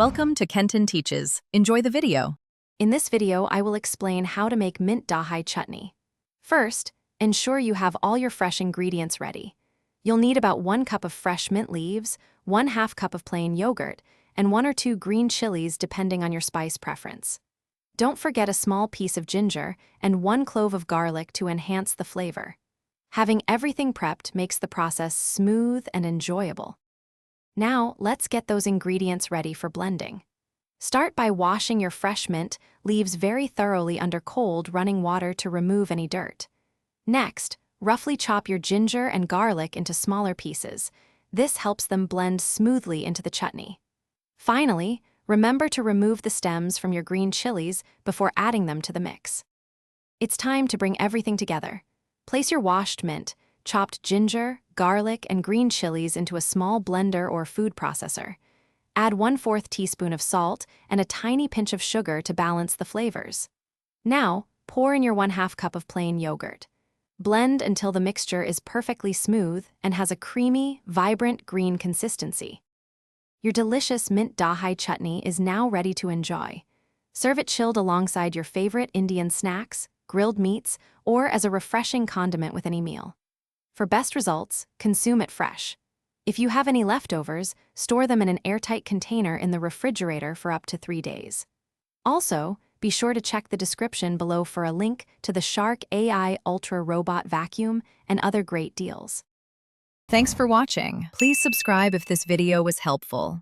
Welcome to Kenton Teaches. Enjoy the video. In this video, I will explain how to make mint Dahi chutney. First, ensure you have all your fresh ingredients ready. You'll need about 1 cup of fresh mint leaves, 1/2 cup of plain yogurt, and 1 or 2 green chilies depending on your spice preference. Don't forget a small piece of ginger and 1 clove of garlic to enhance the flavor. Having everything prepped makes the process smooth and enjoyable. Now, let's get those ingredients ready for blending. Start by washing your fresh mint leaves very thoroughly under cold, running water to remove any dirt. Next, roughly chop your ginger and garlic into smaller pieces. This helps them blend smoothly into the chutney. Finally, remember to remove the stems from your green chilies before adding them to the mix. It's time to bring everything together. Place your washed mint, chopped ginger, garlic, and green chilies into a small blender or food processor. Add 1/4 teaspoon of salt and a tiny pinch of sugar to balance the flavors. Now, pour in your 1/2 cup of plain yogurt. Blend until the mixture is perfectly smooth and has a creamy, vibrant green consistency. Your delicious mint Dahi chutney is now ready to enjoy. Serve it chilled alongside your favorite Indian snacks, grilled meats, or as a refreshing condiment with any meal. For best results, consume it fresh. If you have any leftovers, store them in an airtight container in the refrigerator for up to 3 days. Also, be sure to check the description below for a link to the Shark AI Ultra Robot Vacuum and other great deals. Thanks for watching. Please subscribe if this video was helpful.